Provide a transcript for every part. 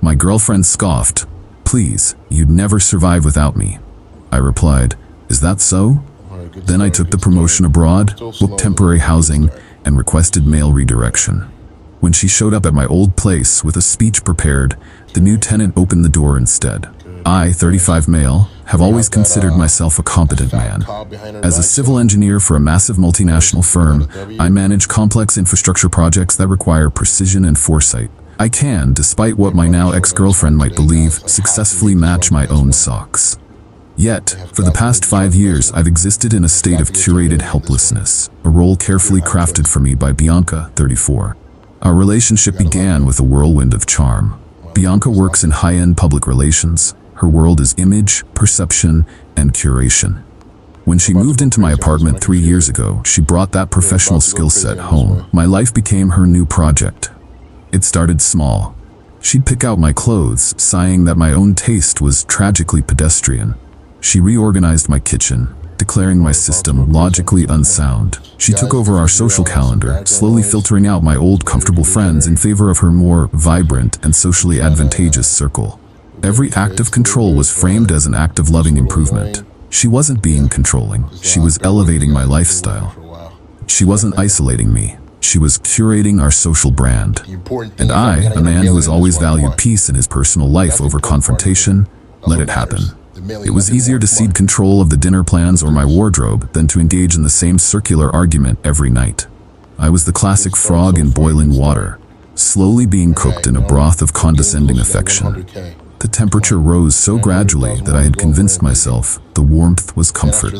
My girlfriend scoffed. "Please, you'd never survive without me." I replied, "Is that so?" Then I took the promotion abroad, booked temporary housing, and requested mail redirection. When she showed up at my old place with a speech prepared, the new tenant opened the door instead. I, 35 male, have always considered myself a competent man. As a civil engineer for a massive multinational firm, I manage complex infrastructure projects that require precision and foresight. I can, despite what my now ex-girlfriend might believe, successfully match my own socks. Yet, for the past 5 years, I've existed in a state of curated helplessness, a role carefully crafted for me by Bianca, 34. Our relationship began with a whirlwind of charm. Bianca works in high-end public relations. Her world is image, perception, and curation. When she moved into my apartment 3 years ago, she brought that professional skill set home. My life became her new project. It started small. She'd pick out my clothes, sighing that my own taste was tragically pedestrian. She reorganized my kitchen, declaring my system logically unsound. She took over our social calendar, slowly filtering out my old comfortable friends in favor of her more vibrant and socially advantageous circle. Every act of control was framed as an act of loving improvement. She wasn't being controlling, she was elevating my lifestyle. She wasn't isolating me, she was curating our social brand. And I, a man who has always valued peace in his personal life over confrontation, let it happen. It was easier to cede control of the dinner plans or my wardrobe than to engage in the same circular argument every night. I was the classic frog in boiling water, slowly being cooked in a broth of condescending affection. The temperature rose so gradually that I had convinced myself the warmth was comfort.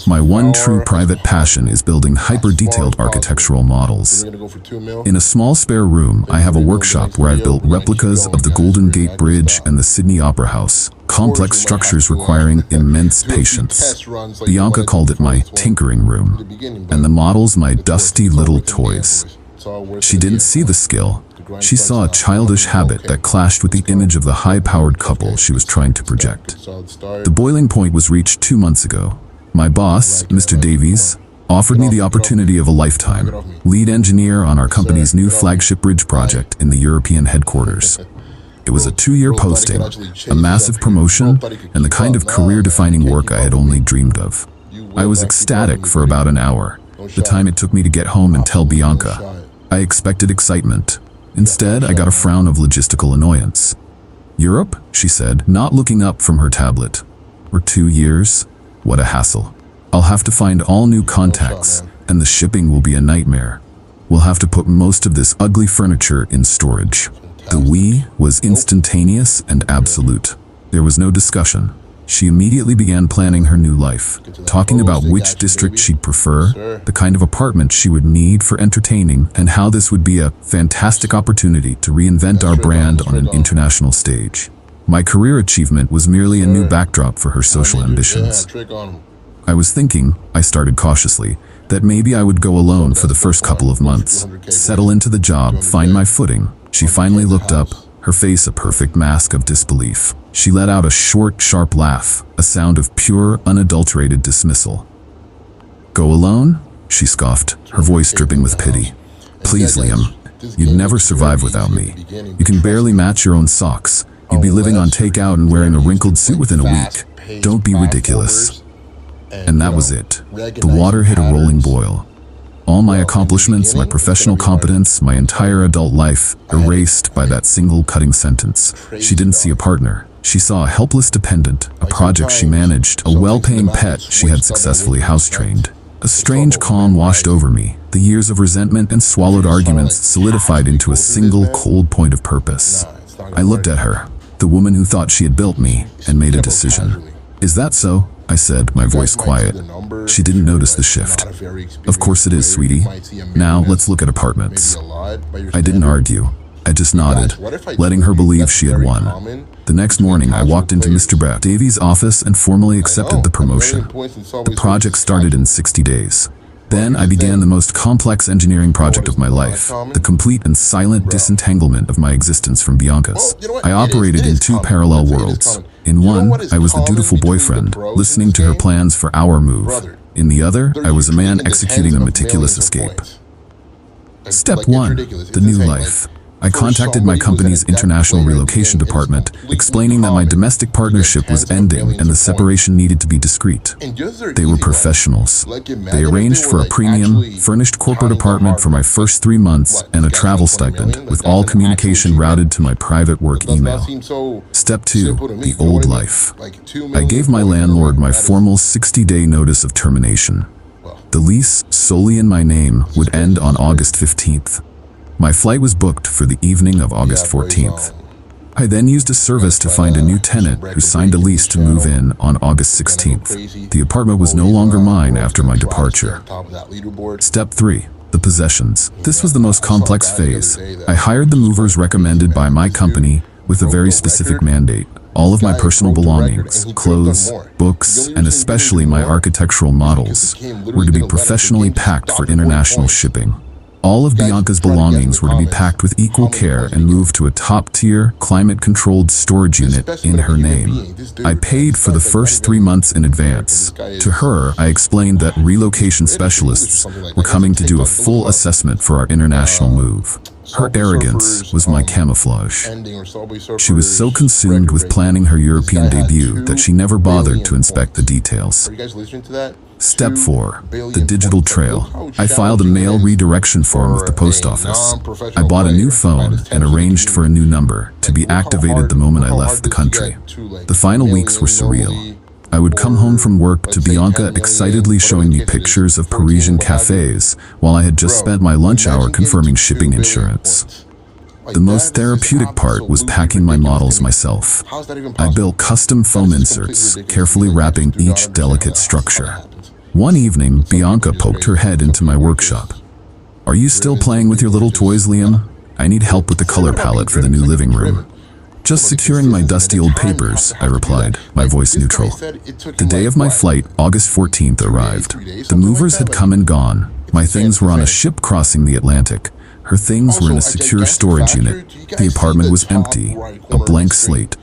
My one true private passion is building hyper-detailed architectural models. In a small spare room, I have a workshop where I've built replicas of the Golden Gate Bridge and the Sydney Opera House, complex structures requiring immense patience. Bianca called it my tinkering room, and the models my dusty little toys. She didn't see the skill. She saw a childish habit that clashed with the image of the high-powered couple she was trying to project. The boiling point was reached 2 months ago. My boss, Mr. Davies, offered me the opportunity of a lifetime, lead engineer on our company's new flagship bridge project in the European headquarters. It was a 2-year posting, a massive promotion, and the kind of career-defining work I had only dreamed of. I was ecstatic for about an hour, the time it took me to get home and tell Bianca. I expected excitement. Instead, I got a frown of logistical annoyance. "Europe?" she said, not looking up from her tablet. "For 2 years? What a hassle. I'll have to find all new contacts, and the shipping will be a nightmare. We'll have to put most of this ugly furniture in storage." The "we" was instantaneous and absolute. There was no discussion. She immediately began planning her new life, talking about which district she'd prefer, the kind of apartment she would need for entertaining, and how this would be a fantastic opportunity to reinvent our brand on an international stage. My career achievement was merely a new backdrop for her social ambitions. I was thinking, I started cautiously, that maybe I would go alone for the first couple of months, settle into the job, find my footing. She finally looked up, her face a perfect mask of disbelief. She let out a short, sharp laugh, a sound of pure, unadulterated dismissal. "Go alone?" she scoffed, her voice dripping with pity. "Please, Liam, you'd never survive without me. You can barely match your own socks. You'd be living on takeout and wearing a wrinkled suit within a week. Don't be ridiculous." And that was it. The water hit a rolling boil. All my accomplishments, my professional competence, my entire adult life, erased by that single cutting sentence. She didn't see a partner. She saw a helpless dependent, a project she managed, a well-paying pet she had successfully house-trained. A strange calm washed over me. The years of resentment and swallowed arguments solidified into a single cold point of purpose. I looked at her, the woman who thought she had built me, and made a decision. "Is that so?" I said, my voice quiet. She didn't notice the shift. "Of course it is, sweetie. Now let's look at apartments." I didn't argue. I just nodded, letting her believe she had won. The next morning, I walked into Mr. Davies' office and formally accepted the promotion. The project started in 60 days. Then I began the most complex engineering project of my life, the complete and silent disentanglement of my existence from Bianca's. I operated in 2 parallel worlds. In one, I was the dutiful boyfriend, listening to her plans for our move. In the other, I was a man executing a meticulous escape. Step 1. The new life. I contacted my company's international relocation department, explaining that my domestic partnership was ending and the separation needed to be discreet. They were professionals. They arranged for a premium, furnished corporate apartment for my first 3 months and a travel stipend, with all communication routed to my private work email. Step 2. The old life. I gave my landlord my formal 60-day notice of termination. The lease, solely in my name, would end on August 15th. My flight was booked for the evening of August 14th. I then used a service to find a new tenant who signed a lease to move in on August 16th. The apartment was no longer mine after my departure. Step 3. The possessions. This was the most complex phase. I hired the movers recommended by my company with a very specific mandate. All of my personal belongings, clothes, books, and especially my architectural models were to be professionally packed for international shipping. All of Bianca's belongings were to be packed with equal care and moved to a top-tier, climate-controlled storage unit in her name. I paid for the first 3 months in advance. To her, I explained that relocation specialists were coming to do a full assessment for our international move. Her arrogance was my camouflage. She was so consumed with planning her European debut that she never bothered to inspect the details. Step 4. The digital trail. I filed a mail redirection form with the post office. I bought a new phone and arranged for a new number to be activated the moment I left the country. The final weeks were surreal. I would come home from work to Bianca excitedly showing me pictures of Parisian cafes while I had just spent my lunch hour confirming shipping insurance. The most therapeutic part was packing my models myself. I built custom foam inserts, carefully wrapping each delicate structure. One evening, Bianca poked her head into my workshop. "Are you still playing with your little toys, Liam? I need help with the color palette for the new living room." "Just securing my dusty old papers," I replied, my voice neutral. The day of my flight, August 14th, arrived. The movers had come and gone. My things were on a ship crossing the Atlantic. Her things were in a secure storage unit. The apartment was empty, a blank slate.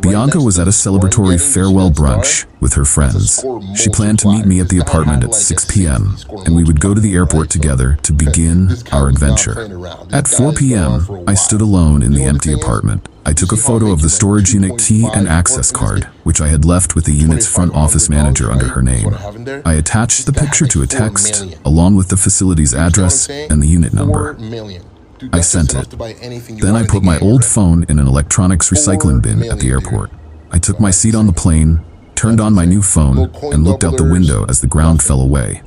Bianca was at a celebratory farewell brunch with her friends. She planned to meet me at the apartment at 6 p.m., and we would go to the airport together to begin our adventure. At 4 p.m., I stood alone in the empty apartment. I took a photo of the storage unit key and access card, which I had left with the unit's front office manager under her name. I attached the picture to a text, along with the facility's address and the unit number. I sent it. Then I put my old phone in an electronics recycling bin at the airport. I took my seat on the plane, turned on my new phone, and looked out the window as the ground fell away.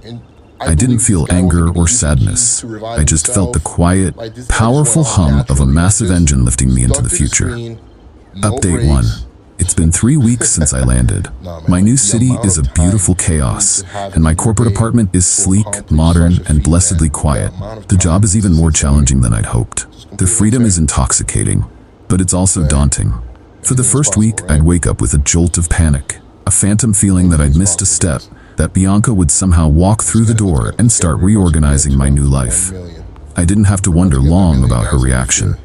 I didn't feel anger or sadness. I just felt the quiet, powerful hum of a massive engine lifting me into the future. Update 1. It's been 3 weeks since I landed. My new city is a beautiful chaos, and my corporate apartment is sleek, modern, and blessedly quiet. The job is even more challenging than I'd hoped. The freedom is intoxicating, but it's also daunting. For the first week, I'd wake up with a jolt of panic, a phantom feeling that I'd missed a step, that Bianca would somehow walk through the door and start reorganizing my new life. I didn't have to wonder long about her reaction.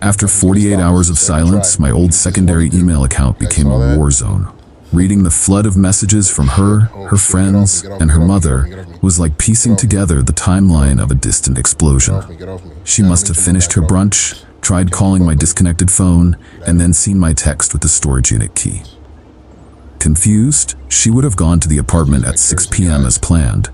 After 48 hours of silence, my old secondary email account became a war zone. Reading the flood of messages from her friends, and her mother was like piecing together the timeline of a distant explosion. She must have finished her brunch, tried calling my disconnected phone, and then seen my text with the storage unit key. Confused, she would have gone to the apartment at 6 p.m. as planned,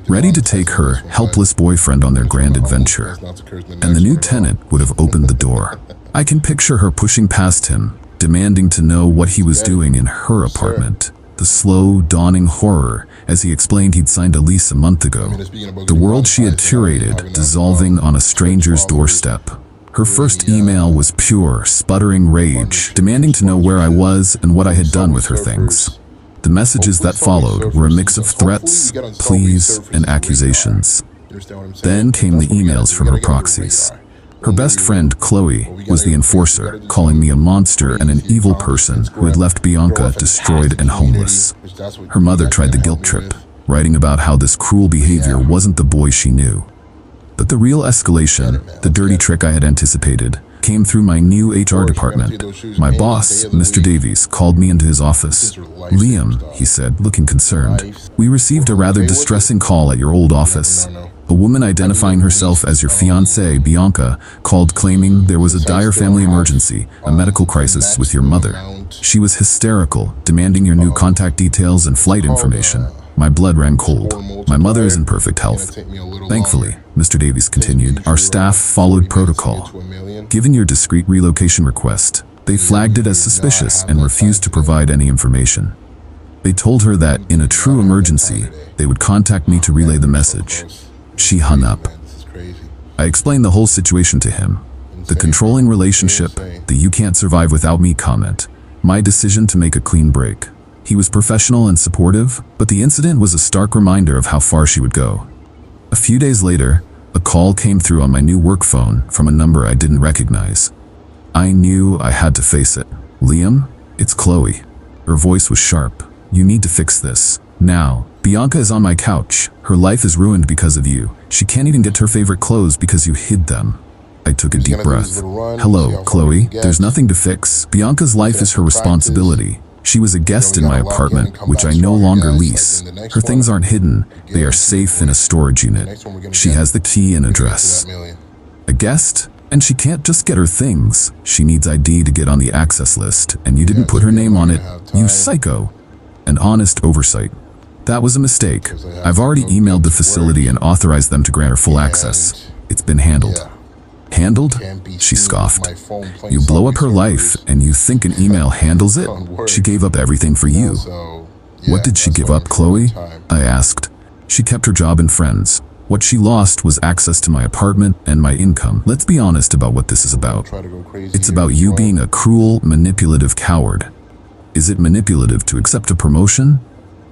ready to take her helpless boyfriend on their grand adventure. And the new tenant would have opened the door. I can picture her pushing past him, demanding to know what he was doing in her apartment. The slow, dawning horror as he explained he'd signed a lease a month ago. The world she had curated dissolving on a stranger's doorstep. Her first email was pure, sputtering rage, demanding to know where I was and what I had done with her things. The messages that followed were a mix of threats, pleas, and accusations. Then came the emails from her proxies. Her best friend, Chloe, was the enforcer, calling me a monster and an evil person who had left Bianca destroyed and homeless. Her mother tried the guilt trip, writing about how this cruel behavior wasn't the boy she knew. But the real escalation, the dirty trick I had anticipated, came through my new HR department. My boss, Mr. Davies, called me into his office. "Liam," he said, looking concerned, "we received a rather distressing call at your old office. A woman identifying herself as your fiancée, Bianca, called claiming there was a dire family emergency, a medical crisis with your mother. She was hysterical, demanding your new contact details and flight information. My blood ran cold. My mother is in perfect health. Thankfully, Mr. Davies continued, our staff followed protocol. Given your discreet relocation request, they flagged it as suspicious and refused to provide any information. They told her that, in a true emergency, they would contact me to relay the message. She hung up. I explained the whole situation to him. The controlling relationship, the "you can't survive without me" comment, my decision to make a clean break. He was professional and supportive, but the incident was a stark reminder of how far she would go. A few days later, a call came through on my new work phone from a number I didn't recognize. I knew I had to face it. Liam, it's Chloe. Her voice was sharp. You need to fix this. Now. Bianca is on my couch. Her life is ruined because of you. She can't even get her favorite clothes because you hid them. I took a deep breath. Hello, Chloe. There's nothing to fix. Bianca's life is her responsibility. She was a guest in my apartment, which I no longer lease. Her things aren't hidden. They are safe in a storage unit. She has the key and address. A guest? And she can't just get her things. She needs ID to get on the access list, and you didn't put her name on it. You psycho. An honest oversight. That was a mistake. I've already emailed the facility and authorized them to grant her full access. It's been handled. Handled? She scoffed. You blow up her life, and you think an email handles it? She gave up everything for you. What did she give up, Chloe? I asked. She kept her job and friends. What she lost was access to my apartment and my income. Let's be honest about what this is about. It's about you being a cruel, manipulative coward. Is it manipulative to accept a promotion?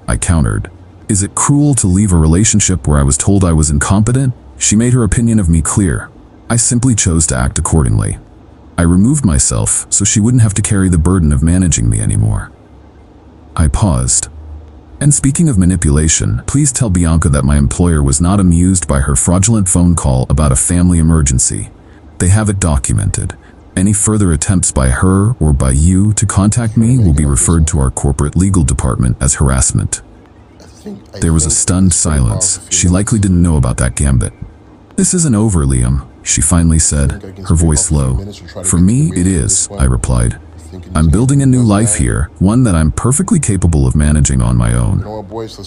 I countered. Is it cruel to leave a relationship where I was told I was incompetent? She made her opinion of me clear. I simply chose to act accordingly. I removed myself so she wouldn't have to carry the burden of managing me anymore. I paused. And speaking of manipulation, please tell Bianca that my employer was not amused by her fraudulent phone call about a family emergency. They have it documented. Any further attempts by her or by you to contact me will be referred to our corporate legal department as harassment. There was a stunned silence. She likely didn't know about that gambit. This isn't over, Liam, she finally said, her voice low. For me, it is, I replied. I'm building a new life here, one that I'm perfectly capable of managing on my own.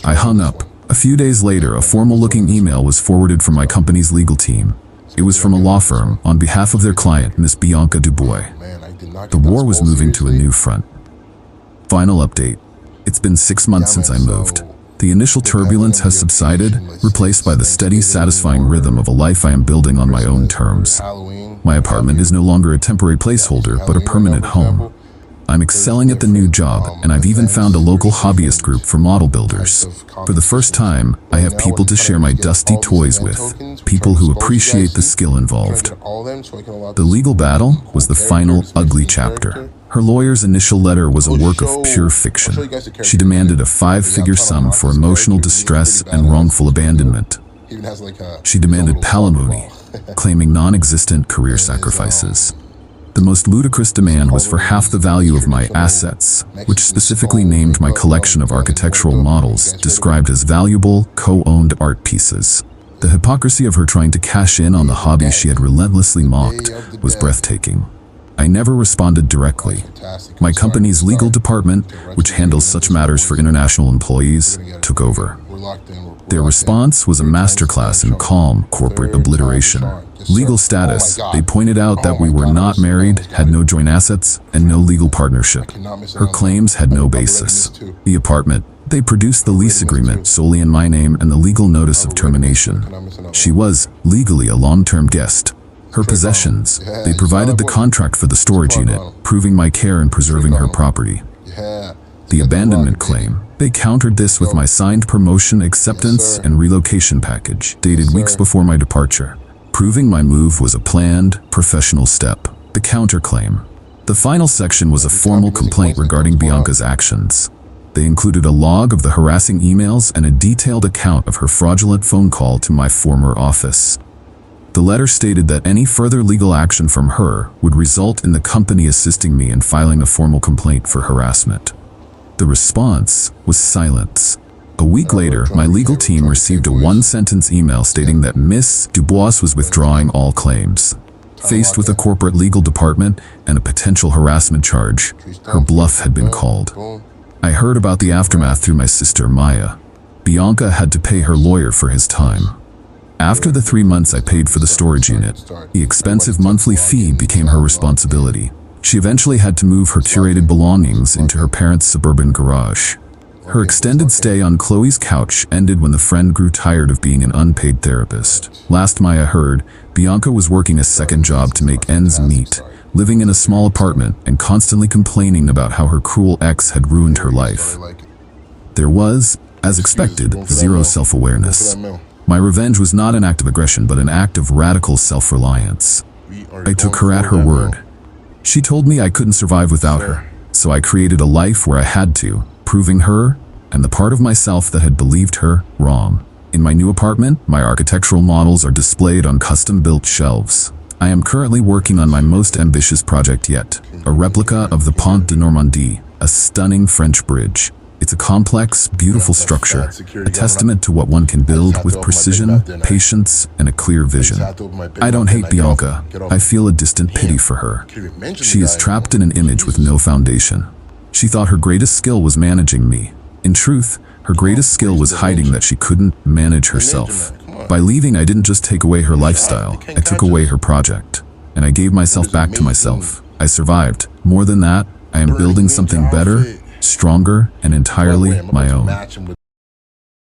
I hung up. A few days later, a formal-looking email was forwarded from my company's legal team. It was from a law firm on behalf of their client, Miss Bianca Dubois. The war was moving to a new front. Final update. It's been 6 months since I moved. The initial turbulence has subsided, replaced by the steady, satisfying rhythm of a life I am building on my own terms. My apartment is no longer a temporary placeholder, but a permanent home. I'm excelling at the new job, and I've even found a local hobbyist group for model builders. For the first time, I have people to share my dusty toys with, people who appreciate the skill involved. The legal battle was the final, ugly chapter. Her lawyer's initial letter was a work of pure fiction. She demanded a 5-figure sum for emotional distress and wrongful abandonment. She demanded palimony, claiming non-existent career sacrifices. The most ludicrous demand was for half the value of my assets, which specifically named my collection of architectural models, described as valuable, co-owned art pieces. The hypocrisy of her trying to cash in on the hobby she had relentlessly mocked was breathtaking. I never responded directly. My company's legal department, which handles such matters for international employees, took over. Their response was a masterclass in calm corporate obliteration. Legal status, they pointed out that we were not married, had no joint assets, and no legal partnership. Her claims had no basis. The apartment, they produced the lease agreement solely in my name and the legal notice of termination. She was, legally, a long-term guest. Her possessions, they provided the contract for the storage unit, proving my care in preserving her property. The abandonment claim, they countered this with my signed promotion acceptance and relocation package, dated weeks before my departure, proving my move was a planned, professional step. The counterclaim. The final section was a formal complaint regarding Bianca's actions. They included a log of the harassing emails and a detailed account of her fraudulent phone call to my former office. The letter stated that any further legal action from her would result in the company assisting me in filing a formal complaint for harassment. The response was silence. A week later, my legal team received a one-sentence email stating that Miss Dubois was withdrawing all claims. Faced with a corporate legal department and a potential harassment charge, her bluff had been called. I heard about the aftermath through my sister Maya. Bianca had to pay her lawyer for his time. After the 3 months I paid for the storage unit, the expensive monthly fee became her responsibility. She eventually had to move her curated belongings into her parents' suburban garage. Her extended stay on Chloe's couch ended when the friend grew tired of being an unpaid therapist. Last Maya heard, Bianca was working a second job to make ends meet, living in a small apartment and constantly complaining about how her cruel ex had ruined her life. There was, as expected, zero self-awareness. My revenge was not an act of aggression, but an act of radical self-reliance. I took her at her word. She told me I couldn't survive without her, so I created a life where I had to, proving her, and the part of myself that had believed her, wrong. In my new apartment, my architectural models are displayed on custom-built shelves. I am currently working on my most ambitious project yet, a replica of the Pont de Normandie, a stunning French bridge. It's a complex, beautiful structure, a testament to what one can build with precision, patience, and a clear vision. I don't hate Bianca. I feel a distant pity for her. She is trapped in an image with no foundation. She thought her greatest skill was managing me. In truth, her greatest skill was hiding that she couldn't manage herself. By leaving, I didn't just take away her lifestyle, I took away her project. And I gave myself back to myself. I survived. More than that, I am building something better, stronger, and entirely my own.